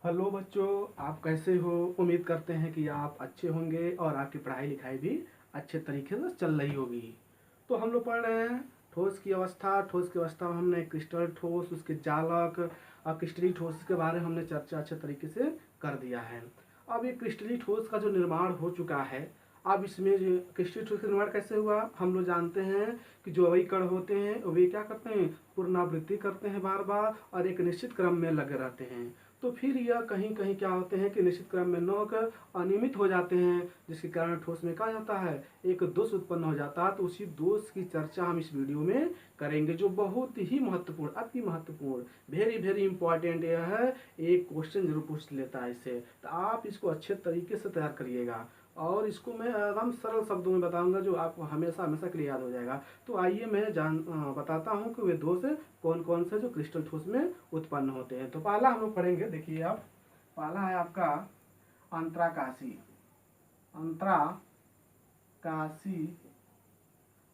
Hello बच्चों, आप कैसे हो। उम्मीद करते हैं कि आप अच्छे होंगे और आपकी पढ़ाई लिखाई भी अच्छे तरीके से चल रही होगी। तो हम लोग पढ़ रहे हैं ठोस की अवस्था। ठोस की अवस्था में हमने क्रिस्टल ठोस, उसके जालक और क्रिस्टलीय ठोस के बारे में हमने चर्चा अच्छे तरीके से कर दिया है। अब ये क्रिस्टलीय ठोस का जो निर्माण हो चुका है, अब इसमें जो क्रिस्टलीय ठोस का निर्माण कैसे हुआ हम लोग जानते हैं कि जो अवयवी कण होते हैं वे क्या करते हैं, पुनरावृत्ति करते हैं बार बार और एक निश्चित क्रम में लगे रहते हैं। तो फिर यह कहीं कहीं क्या होते हैं कि निश्चित क्रम में न होकर अनियमित हो जाते हैं, जिसके कारण ठोस में क्या जाता है, एक दोष उत्पन्न हो जाता है। तो उसी दोष की चर्चा हम इस वीडियो में करेंगे, जो बहुत ही महत्वपूर्ण, अति महत्वपूर्ण, वेरी वेरी इंपॉर्टेंट यह है। एक क्वेश्चन जरूर पूछ लेता है इससे, तो आप इसको अच्छे तरीके से तैयार करिएगा और इसको मैं एकदम सरल शब्दों में बताऊंगा जो आपको हमेशा हमेशा के लिए याद हो जाएगा। तो आइए मैं बताता हूँ कि वे दोष कौन कौन से जो क्रिस्टल ठोस में उत्पन्न होते हैं। तो पहला हम लोग पढ़ेंगे, देखिए आप, पहला है आपका अंतराकाशी। अंतराकाशी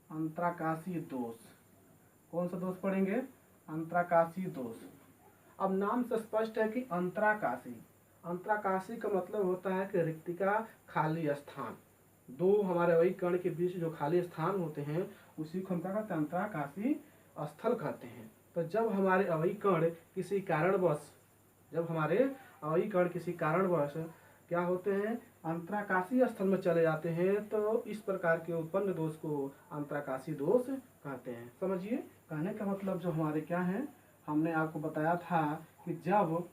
अंतराकाशी दोष। कौन सा दोष पढ़ेंगे, अंतराकाशी दोष। अब नाम से स्पष्ट है कि अंतराकाशी, अंतराकाशी का मतलब होता है कि रिक्तिका, खाली स्थान। दो हमारे वही कण के बीच जो खाली स्थान होते हैं उसी को हम क्या कहते हैं, अंतराकाशी स्थल कहते हैं। तो जब हमारे अवयवी कण किसी कारणवश, जब हमारे अवयवी कण किसी कारणवश क्या होते हैं, अंतराकाशी स्थल में चले जाते हैं, तो इस प्रकार के उत्पन्न दोष को अंतराकाशी दोष कहते हैं। समझिए, कहने का मतलब जो हमारे क्या है, हमने आपको बताया था कि जब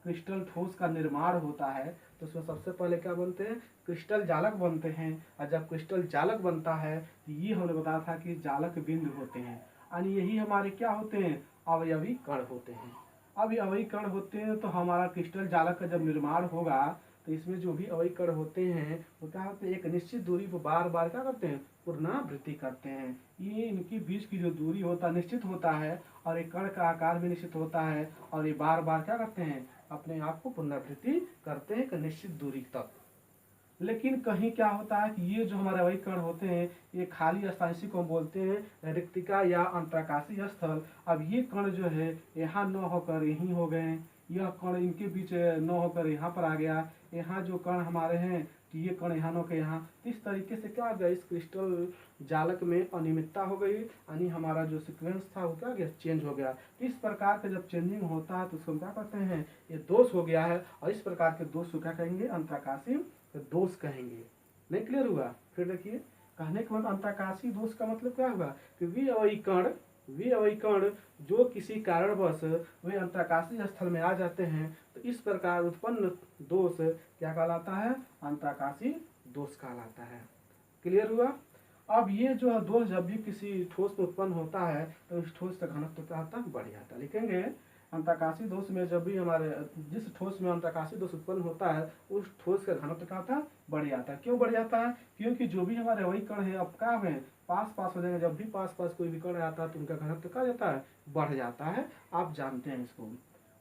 क्रिस्टल ठोस का निर्माण होता है तो उसमें सबसे पहले क्या बनते हैं, क्रिस्टल जालक बनते हैं। और जब क्रिस्टल जालक बनता है तो ये हमने बताया था कि जालक बिंदु होते हैं, यानी यही हमारे क्या होते हैं, अवयवी कण होते हैं। अब ये अवयवी कण होते हैं तो हमारा क्रिस्टल जालक का जब निर्माण होगा तो इसमें जो भी अवयवी कण होते हैं वो क्या होते हैं, एक निश्चित दूरी पर बार बार क्या करते हैं, पुनरावृत्ति करते हैं। ये इनके बीच की जो दूरी होता है निश्चित होता है और एक कण का आकार भी निश्चित होता है और ये बार बार क्या करते हैं, अपने आप को पुनरावृत्ति करते हैं एक निश्चित दूरी तक। लेकिन कहीं क्या होता है कि ये जो हमारे अवयवी कण होते हैं ये खाली स्थान, इसी को हम बोलते हैं रिक्तिका या अंतराकाशी स्थल। अब ये कण जो है यहाँ न होकर यहीं हो गए, यह कण इनके बीच न होकर यहाँ पर आ गया, यहाँ जो कण हमारे हैं तो ये कण यहाँ न होकर यहाँ। इस तरीके से क्या हो गया, इस क्रिस्टल जालक में अनियमितता हो गई, यानी हमारा जो सीक्वेंस था वो क्या गया, चेंज हो गया। इस प्रकार का जब चेंजिंग होता है तो उसको हम क्या कहते हैं, ये दोष हो गया है। और इस प्रकार के दोष को क्या कहेंगे, अंतराकाशी दोष कहेंगे। नहीं क्लियर हुआ, फिर देखिए, कहने का मतलब अंतराकाशी दोष का मतलब क्या हुआ कि वे अवयवी कण जो किसी कारणवश वे अंतराकाशी स्थल में आ जाते हैं तो इस प्रकार उत्पन्न दोष क्या कहलाता है, अंतराकाशी दोष कहलाता है। क्लियर हुआ। अब ये जो है दोष जब भी किसी ठोस में उत्पन्न होता है तो उस ठोस का घनत्व क्या होता है, बढ़ जाता है। लिखेंगे, अंतराकाशी दोष में जब भी हमारे जिस ठोस में अंतराकाशी दोष उत्पन्न होता है उस ठोस का घनत्व क्या होता है, बढ़ जाता है। क्यों बढ़ जाता है, क्योंकि जो भी हमारे अवयवी कण है अब क्या है, पास पास हो जाएंगे। जब भी पास पास कोई भी कण आता है तो उनका घनत्व क्या जाता है, बढ़ जाता है। आप जानते हैं इसको।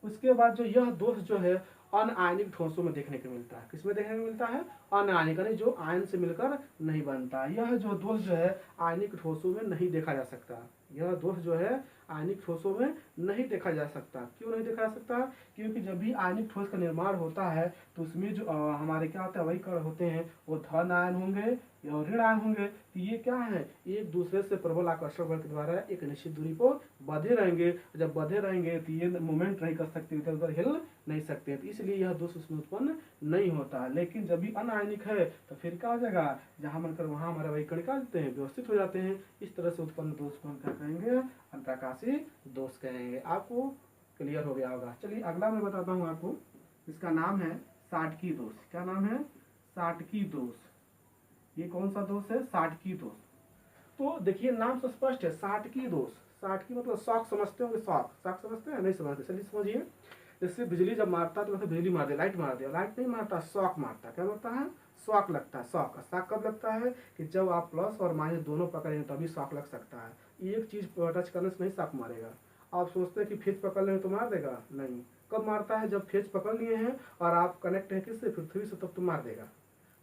उसके बाद जो यह दोष जो है अनआयनिक ठोसों में देखने को मिलता है। किसमें देखने को मिलता है, अनआयनिक, यानी जो आयन से मिलकर नहीं बनता। यह जो दोष जो है आयनिक ठोसों में नहीं देखा जा सकता। यह दोष जो है आयनिक ठोसों में नहीं देखा जा सकता। क्यों नहीं देखा जा सकता, क्योंकि जब भी आयनिक ठोस का निर्माण होता है तो उसमें जो हमारे क्या होता है, वही कण होते हैं वो धन आयन होंगे और ऋण आयन होंगे। तो ये क्या है, एक दूसरे से प्रबल आकर्षण बल के द्वारा एक निश्चित दूरी पर बंधे रहेंगे। जब बंधे रहेंगे तो ये मूवमेंट नहीं कर सकते, इधर उधर हिल नहीं सकते, तो इसलिए यह दोष उसमें उत्पन्न नहीं होता। लेकिन जब भी अनायनिक है तो फिर क्या हो जाएगा, जहां मनकर वहां हमारे वही कण क्या होते हैं, व्यवस्थित हो जाते हैं। इस तरह से उत्पन्न दोष को हम क्या कहेंगे, अंतराकाशी दोष कहेंगे। आपको क्लियर हो गया होगा। चलिए अगला मैं बताता हूँ आपको, इसका नाम है साटकी दोष। क्या नाम है, साटकी दोष। ये कौन सा दोष है, साटकी दोष। तो देखिए नाम से स्पष्ट है, साटकी दोष। साटकी मतलब शॉक समझते होंगे, शॉक, शॉक समझते हैं, नहीं समझते, चलिए समझिए। जैसे बिजली जब मारता है तो मतलब बिजली मार दे, लाइट मार दे, लाइट नहीं मारता, शॉक मारता। क्या मारता है, शॉक लगता है। शॉक शॉक कब लगता है कि जब आप प्लस और माइनस दोनों पकड़ेंगे तभी शॉक लग सकता है। एक चीज टच करने से नहीं शॉक मारेगा। आप सोचते हैं कि फेज पकड़ लेंगे तो मार देगा, नहीं। कब मारता है, जब फेज पकड़ लिए हैं और आप कनेक्ट हैं किससे, पृथ्वी से, तब तो मार देगा।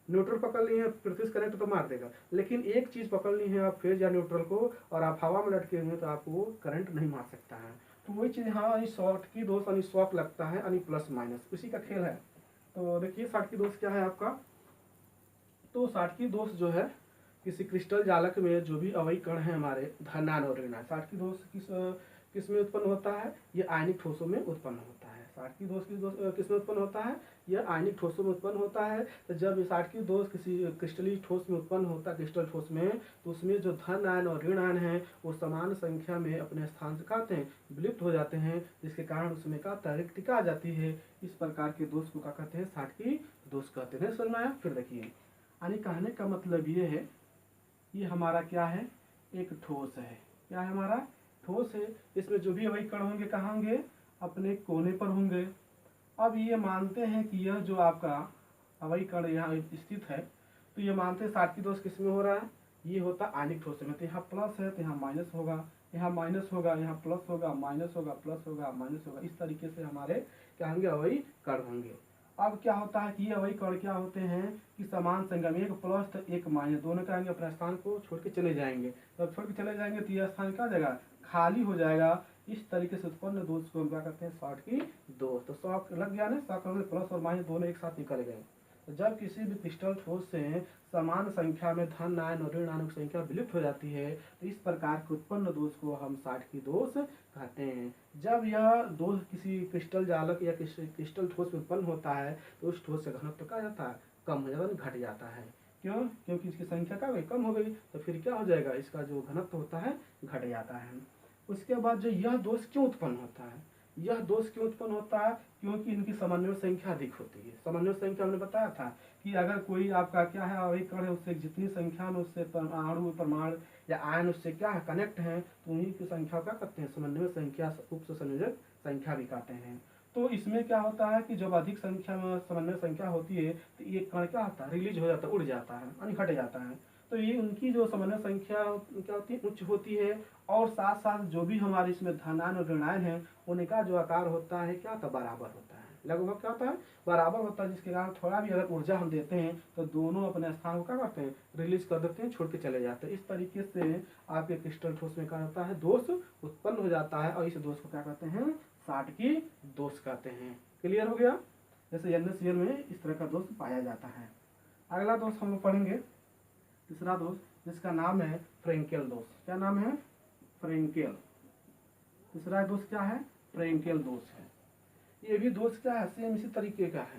न्यूट्रल पकड़ ली है, पृथ्वी से कनेक्ट तो मार देगा। लेकिन एक चीज पकड़ ली है आप, फेज या न्यूट्रल को, और आप हवा में लटके हुए तो आपको वो करंट नहीं मार सकता है। तो वही चीज़ यहाँ यानी शॉर्ट की दोष यानी शॉक लगता है यानी प्लस माइनस, उसी का खेल है। तो देखिए शॉर्ट की दोष क्या है आपका, तो शॉर्ट की दोष जो है किसी क्रिस्टल जालक में जो भी अवयी कण है हमारे धनायन और ऋणायन, शॉर्ट की दोष किस में उत्पन्न होता है, ये आयनिक ठोसों में उत्पन्न होता है। शॉर्ट की दोष किस में उत्पन्न होता है, यह आयनिक ठोसों में उत्पन्न होता है। तो जब शॉर्ट की दोष किसी क्रिस्टली ठोस में उत्पन्न होता है, क्रिस्टल ठोस में, तो उसमें जो धन आयन और ऋण आयन है वो समान संख्या में अपने स्थान से कहते हैं विलुप्त हो जाते हैं, जिसके कारण उसमें का रिक्तिका आ जाती है। इस प्रकार के दोष को क्या कहते हैं, शॉर्ट की दोष कहते हैं। समझ में आया? फिर देखिए यानी कहने का मतलब ये है, ये हमारा क्या है, एक ठोस है। क्या है हमारा, ठोस है। इसमें जो भी अवयी कण होंगे कहाँ होंगे, अपने कोने पर होंगे। अब ये मानते हैं कि यह जो आपका अवयी कण यहाँ स्थित है, तो ये मानते हैं शॉर्ट की दोष किस में हो रहा है, ये होता है आयनिक ठोस में। तो यहाँ प्लस है तो यहाँ माइनस होगा, यहाँ माइनस होगा, यहाँ प्लस होगा, माइनस होगा, प्लस होगा, माइनस होगा। इस तरीके से हमारे क्या होंगे, अवयी कण होंगे। अब क्या होता है कि ये अवयी कण क्या होते हैं कि समान संख्या में, एक प्लस तो एक माइनस, दोनों क्या आएंगे अपने स्थान को छोड़ के चले जाएंगे। जब छोड़ के चले जाएंगे तो यह स्थान क्या हो जाएगा, खाली हो जाएगा। इस तरीके से उत्पन्न दोष को हम क्या कहते हैं, शॉर्ट की दोष। तो शॉक लग गया ना, शॉक में प्लस और माइनस दोनों एक साथ निकल गए। तो जब किसी भी क्रिस्टल ठोस से समान संख्या में धन आयन और ऋण आयन की संख्या विलुप्त हो जाती है, तो इस प्रकार के उत्पन्न दोष को हम शॉर्ट की दोष कहते हैं। जब यह दोष किसी क्रिस्टल जालक या किसी क्रिस्टल ठोस में उत्पन्न होता है, तो उस ठोस का घनत्व क्या जाता है, कम हो जाता है, घट जाता है। क्यों? क्योंकि इसकी संख्या क्या हो गई, कम हो गई। तो फिर क्या हो जाएगा, इसका जो घनत्व होता है घट जाता है। उसके बाद जो यह दोष क्यों उत्पन्न होता है, यह दोष क्यों उत्पन्न होता है, क्योंकि इनकी समन्वय संख्या अधिक होती है। समन्वय संख्या हमने बताया था कि अगर कोई आपका क्या है अवयी कण है, उससे जितनी संख्या में उससे अणु परमाणु या आयन उससे क्या है कनेक्ट है, तो उन्हीं की संख्या क्या कहते हैं, समन्वय संख्या, उप संयोजक संख्या भी कहते हैं। तो इसमें क्या होता है कि जब अधिक संख्या में समन्वय संख्या होती है, तो ये कण क्या होता है, रिलीज हो जाता है, उड़ जाता है यानी घट जाता है। तो ये उनकी जो समन्वय संख्या क्या होती है, उच्च होती है। और साथ साथ जो भी हमारे इसमें धनायन और ऋणायन है, उनका जो आकार होता है क्या होता है, बराबर होता है, लगभग क्या होता है, बराबर होता है। जिसके कारण थोड़ा भी अगर ऊर्जा हम देते हैं तो दोनों अपने स्थान को क्या करते हैं, रिलीज कर देते हैं, छोड़ के चले जाते हैं। इस तरीके से आपके क्रिस्टल ठोस में क्या होता है, दोष उत्पन्न हो जाता है। और इस दोष को क्या कहते हैं, शॉर्ट की दोष कहते हैं। क्लियर हो गया? जैसे NaCl में इस तरह का दोष पाया जाता है। अगला दोष हम लोग पढ़ेंगे, तीसरा दोष, जिसका नाम है फ्रेंकेल दोष। क्या नाम है, फ्रेंकेल। तीसरा दोष क्या है, फ्रेंकेल दोष है। ये भी दोष क्या है, सेम इसी तरीके का है,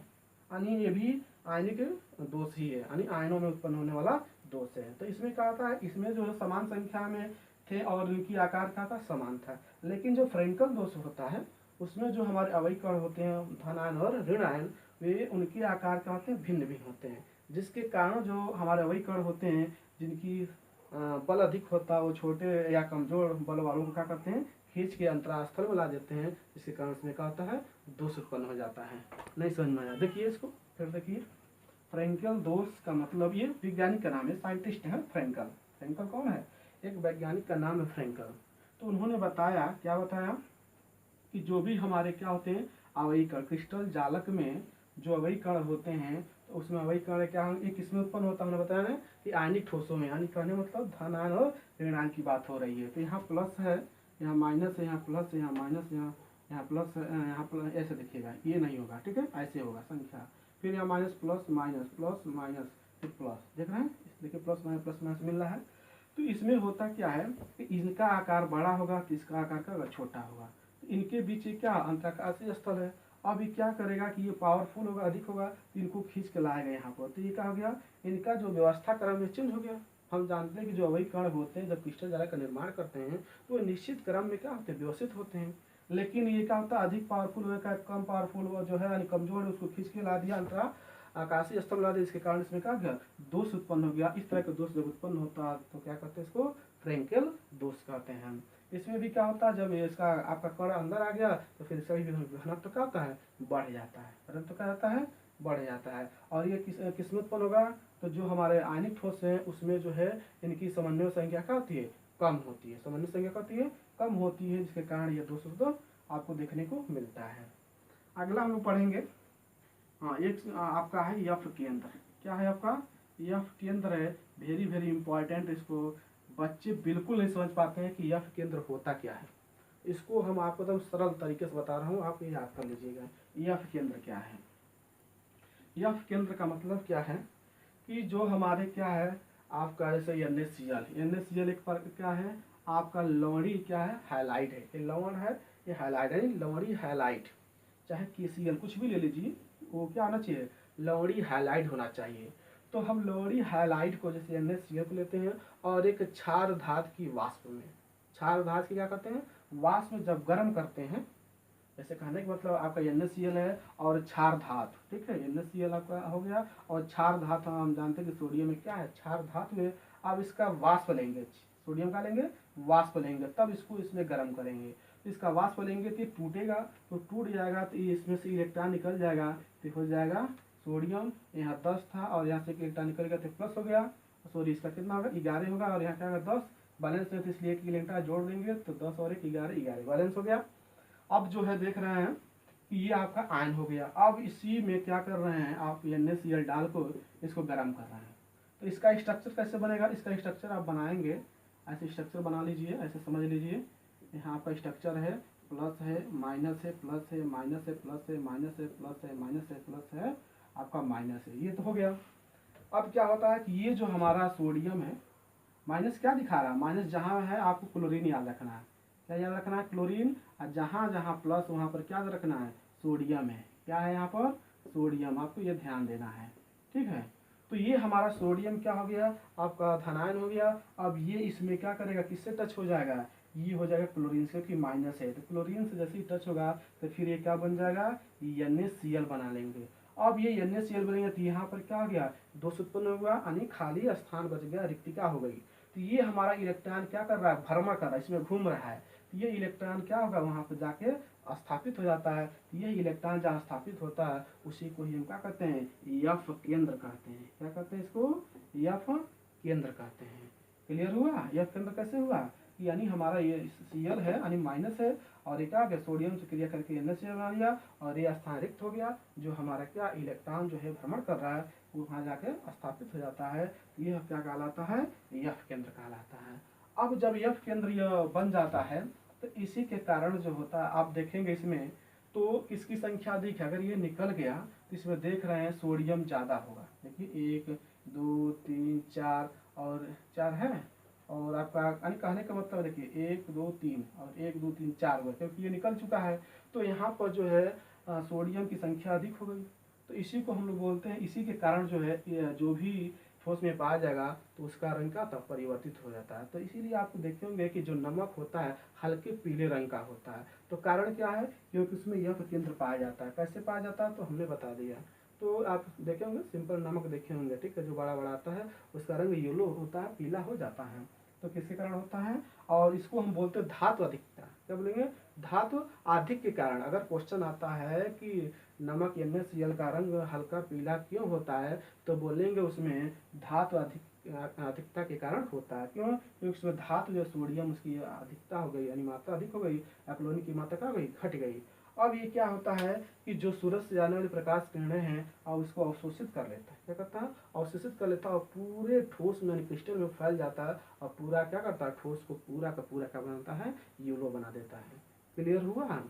यानी ये भी आयनिक दोष ही है, यानी आयनों में उत्पन्न होने वाला दोष है। तो इसमें क्या होता है, इसमें जो है समान संख्या में थे और इनकी आकार क्या था, समान था। लेकिन जो फ्रेंकेल दोष होता है, उसमें जो हमारे अवयी कण होते हैं धनायन और ऋणायन, वे उनके आकार क्या होते हैं, भिन्न भिन्न होते हैं। जिसके कारण जो हमारे अवयी कण होते हैं, जिनकी बल अधिक होता है, वो छोटे या कमजोर बल वालों को क्या करते हैं, खींच के अंतरास्थल में ला देते हैं। जिसके कारण इसमें क्या होता है, दोष उत्पन्न हो जाता है। नहीं समझ में आया? देखिए इसको फिर देखिए, फ्रेंकेल दोष का मतलब, ये वैज्ञानिक का नाम है, साइंटिस्ट है फ्रेंकल। फ्रेंकल कौन है, एक वैज्ञानिक का नाम है फ्रेंकल। तो उन्होंने बताया, क्या बताया कि जो भी हमारे क्या होते हैं अवयी कण, क्रिस्टल जालक में जो अवयी कण होते हैं, तो उसमें अवयी कण क्या होंगे, किसमें उत्पन्न होता है, हमने बताया ना कि आयनिक ठोसों में। यानी कहने मतलब धन आयन और ऋण आयन की बात हो रही है। तो यहाँ प्लस है, यहाँ माइनस है, यहाँ प्लस है, यहाँ माइनस, यहाँ प्लस है, यहाँ प्लस, ऐसे देखिएगा, ये नहीं होगा, ठीक है, ऐसे होगा संख्या। फिर यहाँ minus plus minus plus minus फिर प्लस, देख रहे हैं, देखिए प्लस माइनस मिल रहा है। तो इसमें होता क्या है कि इनका आकार बड़ा होगा तो इसका आकार का छोटा होगा। तो इनके बीच क्या अंतराकाशीय स्थल है। अब ये क्या करेगा कि ये पावरफुल होगा, अधिक होगा, तो इनको खींच के लाएगा यहाँ पर। तो ये क्या हो गया, इनका जो व्यवस्था क्रम है चेंज हो गया। हम जानते हैं कि जो अवयी कण होते हैं, जब क्रिस्टल जालक का निर्माण करते हैं, तो निश्चित क्रम में क्या होते हैं, व्यवस्थित होते हैं। लेकिन ये क्या होता है, अधिक पावरफुल होगा, कम पावरफुल हुआ जो है यानी कमजोर है, उसको खींच के ला दिया, अंतरा आकाशीय स्थल ला दिया। इसके कारण इसमें क्या गया, दोष उत्पन्न हो गया। इस तरह का दोष जब उत्पन्न होता है तो क्या कहते हैं, इसको फ्रेंकेल दोष कहते हैं। इसमें भी क्या होता है, जब इसका आपका कण अंदर आ गया तो फिर सही घनत्व क्या होता है, बढ़ जाता है। घनत्व क्या होता है, बढ़ जाता है। और ये किस में उत्पन्न होगा, तो जो हमारे आयनिक ठोस हैं उसमें जो है इनकी समन्वय संख्या क्या होती है, कम होती है। समन्वय संख्या क्या होती है, कम होती है, जिसके कारण ये दोष आपको देखने को मिलता है। अगला हम लोग पढ़ेंगे, हाँ, एक आपका है यफ केंद्र। क्या है आपका, यफ केंद्र है, वेरी वेरी इंपॉर्टेंट। इसको बच्चे बिल्कुल नहीं समझ पाते हैं कि यफ केंद्र होता क्या है। इसको हम आपको एकदम सरल तरीके से बता रहा हूँ, आप ये याद कर लीजिएगा। यफ केंद्र क्या है? यफ केंद्र का मतलब क्या है कि जो हमारे क्या है आपका जैसे NaCl एक पर क्या है आपका लवणी क्या है हैलाइड है, ये लवण है, ये हैलाइड है, लवणी हैलाइड चाहे KCl कुछ भी ले लीजिए, वो क्या आना चाहिए लवणी हैलाइड होना चाहिए। तो हम लवणी हैलाइड को जैसे NaCl को लेते हैं और एक क्षार धातु की वाष्प में, क्षार धातु की क्या करते हैं वाष्प में जब गर्म करते हैं, जैसे कहने का मतलब आपका NaCl है और क्षार धातु, ठीक है NaCl आपका हो गया और क्षार धातु हम जानते हैं कि सोडियम में क्या है क्षार धातु है। अब इसका वाष्प लेंगे, सोडियम का लेंगे वाष्प लेंगे, तब इसको इसमें गर्म करेंगे, तो इसका वाष्प लेंगे तो टूटेगा, तो टूट जाएगा तो इसमें से इलेक्ट्रॉन निकल जाएगा, तो हो जाएगा सोडियम, यहाँ 10 था और यहाँ से इलेक्ट्रॉन निकल गया तो प्लस हो गया, सॉरी इसका कितना होगा 11 होगा और यहाँ क्या होगा 10 बैलेंस है, तो इसलिए एक इलेक्ट्रॉन जोड़ देंगे तो 10 और 1 11 बैलेंस हो गया। अब जो है देख रहे हैं कि ये आपका आयन हो गया। अब इसी में क्या कर रहे हैं आप NaCl डाल को इसको गर्म कर रहे हैं, तो इसका स्ट्रक्चर कैसे बनेगा, इसका स्ट्रक्चर आप बनाएंगे ऐसे स्ट्रक्चर बना लीजिए, ऐसे समझ लीजिए। यहाँ आपका स्ट्रक्चर है प्लस है माइनस है प्लस है माइनस है प्लस है माइनस है प्लस है माइनस है प्लस है आपका माइनस है, ये तो हो गया। अब क्या होता है कि ये जो हमारा सोडियम है माइनस क्या दिखा रहा है, माइनस जहाँ है आपको क्लोरीन याद रखना है, क्या याद रखना है क्लोरीन, और जहाँ जहाँ प्लस वहाँ पर क्या रखना है सोडियम है, क्या है यहाँ पर सोडियम, आपको ये ध्यान देना है, ठीक है। तो ये हमारा सोडियम क्या हो गया आपका धनायन हो गया। अब ये इसमें क्या करेगा किससे टच हो जाएगा, ये हो जाएगा क्लोरीन से, क्योंकि माइनस है, तो क्लोरीन से जैसे ही टच होगा तो फिर ये क्या बन जाएगा NaCl बना लेंगे। अब ये NaCl बनेगा तो यहाँ पर क्या हो गया दोष उत्पन्न हुआ, यानी खाली स्थान बच गया, रिक्तिका हो गई। तो ये हमारा इलेक्ट्रॉन क्या कर रहा है भ्रमण कर रहा है, इसमें घूम रहा है, तो ये इलेक्ट्रॉन क्या होगा वहाँ पर जाके स्थापित हो जाता है। ये इलेक्ट्रॉन जहाँ स्थापित होता है उसी को ही हम क्या कहते हैं यफ केंद्र कहते हैं, क्या कहते हैं इसको यफ केंद्र कहते हैं। क्लियर हुआ यफ केंद्र कैसे हुआ, यानी हमारा ये Cl है यानी माइनस है और एक आ गया सोडियम से क्रिया करके NaCl बना लिया और ये स्थान रिक्त हो गया, जो हमारा क्या इलेक्ट्रॉन जो है भ्रमण कर रहा है वो वहाँ जाके स्थापित हो जाता है, यह क्या कहलाता है यफ केंद्र कहलाता है। अब जब यफ केंद्र यह बन जाता है तो इसी के कारण जो होता है आप देखेंगे इसमें तो किसकी संख्या अधिक है, अगर ये निकल गया तो इसमें देख रहे हैं सोडियम ज़्यादा होगा, देखिए 1 2 3 4 और 4 है, और आपका यानी कहने का मतलब देखिए 1 2 3 और 1 2 3 4 हुआ, क्योंकि ये निकल चुका है तो यहाँ पर जो है सोडियम की संख्या अधिक हो गई। तो इसी को हम लोग बोलते हैं, इसी के कारण जो है जो भी ठोस में पाया जाएगा तो उसका रंग का तब परिवर्तित हो जाता है। तो इसीलिए आप देखे होंगे कि जो नमक होता है हल्के पीले रंग का होता है, तो कारण क्या है क्योंकि उसमें यफ केंद्र पाया जाता है। कैसे पाया जाता है तो हमने बता दिया, तो आप देखे होंगे सिंपल नमक देखे होंगे, ठीक है, जो बड़ा बड़ा आता है उसका रंग येलो होता है, पीला हो जाता है, तो किसके कारण होता है। और इसको हम बोलते हैं धातु अधिकता, क्या बोलेंगे धातु अधिक के कारण। अगर क्वेश्चन आता है कि नमक NaCl का रंग हल्का पीला क्यों होता है तो बोलेंगे उसमें धातु अधिकता के कारण होता है। क्यों, क्योंकि उसमें धातु जो सोडियम उसकी अधिकता हो गई यानी मात्रा अधिक हो गई, क्लोरीन की मात्रा क्या हो गई घट गई। अब ये क्या होता है कि जो सूरज से जाने वाली प्रकाश किरणें हैं और उसको अवशोषित कर लेता है, क्या करता है अवशोषित कर लेता है और पूरे ठोस में क्रिस्टल में फैल जाता है और पूरा क्या करता है ठोस को पूरा का पूरा क्या बनाता है येलो बना देता है। क्लियर हुआ।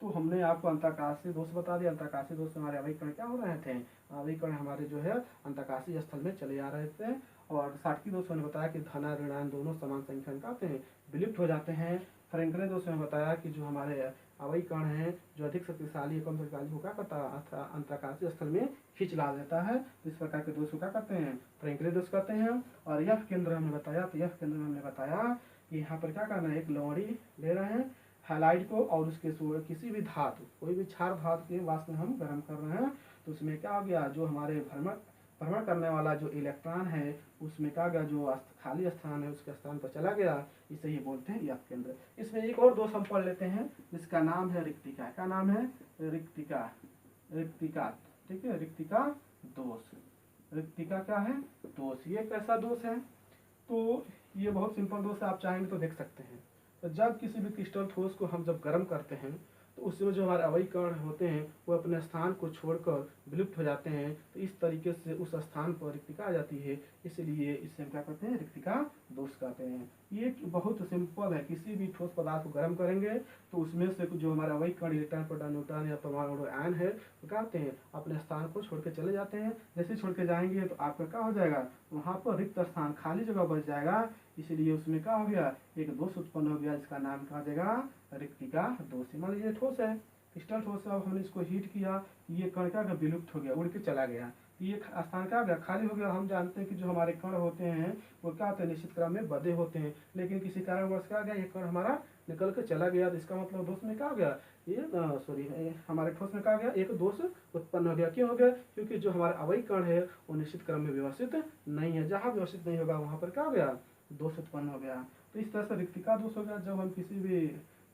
तो हमने आपको अंतरकाशीय दोष बता दिया, अंतरकाशीय दोष हमारे अवयवीकरण क्या हो रहे थे, अवयवीकरण हमारे जो है अंतरकाशीय स्थल में चले आ रहे थे। और साटकी दोष मैंने बताया कि धन ऋणायन दोनों समान संख्या में आते हैं विलुप्त हो जाते हैं। फ्रैंकलिन दोष में बताया कि जो हमारे अवयवी कण हैं जो अधिक शक्तिशाली है कम शक्तिशाली को क्या करता है अंतरकाशीय स्थल में खींच ला देता है, तो इस प्रकार के दोष को क्या कहते हैं फ्रैंकलिन दोष कहते हैं। और यफ केंद्र हमने बताया, तो यफ केंद्र में हमने बताया कि यहाँ पर क्या करना है एक लवड़ी ले रहे हैं हैलाइड को और उसके किसी भी धातु कोई भी क्षार धातु के वाष्प में हम गर्म कर रहे हैं, तो उसमें क्या हो गया जो हमारे भ्रमण करने वाला जो इलेक्ट्रॉन है उसमें क्या गया जो खाली स्थान है उसके स्थान पर चला गया, इसे ही बोलते हैं यफ केंद्र। इसमें एक और दोष हम पढ़ लेते हैं जिसका नाम है रिक्तिका। क्या नाम है रिक्तिका, रिक्तिका, ठीक है, रिक्तिका दोष। रिक्तिका क्या है दोष, ये कैसा दोष है तो ये बहुत सिंपल दोष है, आप चाहेंगे तो देख सकते हैं। तो जब किसी भी क्रिस्टल ठोस को हम जब गर्म करते हैं तो उसमें जो हमारे अवयवी कण होते हैं वो अपने स्थान को छोड़कर विलुप्त हो जाते हैं, तो इस तरीके से उस स्थान पर रिक्तिका आ जाती है, इसलिए इससे हम क्या कहते हैं, रिक्तिका दोष कहते हैं। ये बहुत सिंपल है, किसी भी ठोस पदार्थ को गर्म करेंगे तो उसमें से जो हमारे अवयवी कण इलेक्ट्रॉन प्रोटॉन न्यूट्रॉन या परमाणु आयन है वो क्या होते हैं, अपने स्थान को छोड़ के चले जाते हैं। जैसे छोड़ के जाएंगे तो आपका क्या हो जाएगा, वहाँ पर रिक्त स्थान खाली जगह बच जाएगा, इसलिए उसमें क्या हो गया, एक दोष उत्पन्न हो गया, जिसका नाम क्या हो जाएगा, रिक्तिका दोष। मान लीजिए ठोस है, क्रिस्टल ठोस है, अब हमने इसको हीट किया, ये कण क्या विलुप्त हो गया, उड़ के चला गया, ये स्थान क्या हो गया, खाली हो गया। हम जानते हैं कि जो हमारे कण होते हैं वो क्या होते हैं, निश्चित क्रम में बधे होते हैं, लेकिन किसी कारणवश क्या गया, ये कण हमारा निकल के चला गया, तो इसका मतलब दोष में क्या हो गया, ये सॉरी हमारे ठोस में क्या गया, एक दोष उत्पन्न हो गया। क्यों हो गया, क्योंकि जो हमारा अवयवी कण है वो निश्चित क्रम में व्यवस्थित नहीं है, जहाँ व्यवस्थित नहीं होगा वहाँ पर क्या हो गया, दोष उत्पन्न हो गया। तो इस तरह से रिक्तिका दोष हो गया। जब हम किसी भी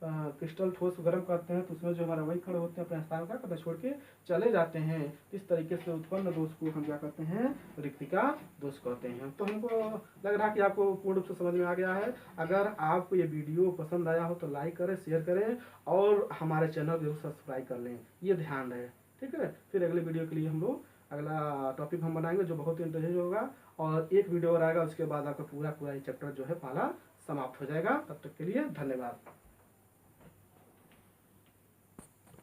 क्रिस्टल ठोस गर्म करते हैं तो उसमें जो हमारे अवयवी कण होते हैं अपने स्थान क्या करते हैं, छोड़ के चले जाते हैं, इस तरीके से उत्पन्न दोष को हम क्या कहते हैं, रिक्तिका दोष कहते हैं। तो हमको लग रहा है कि आपको पूर्ण रूप से समझ में आ गया है। अगर आपको ये वीडियो पसंद आया हो तो लाइक करें, शेयर करें और हमारे चैनल जरूर सब्सक्राइब कर लें, ये ध्यान रहे, ठीक है। फिर अगले वीडियो के लिए हम लोग अगला टॉपिक हम बनाएंगे जो बहुत ही इंटरेस्टिंग होगा, और एक वीडियो और आएगा, उसके बाद आपका पूरा ये चैप्टर जो है पहला समाप्त हो जाएगा। तब तक के लिए धन्यवाद।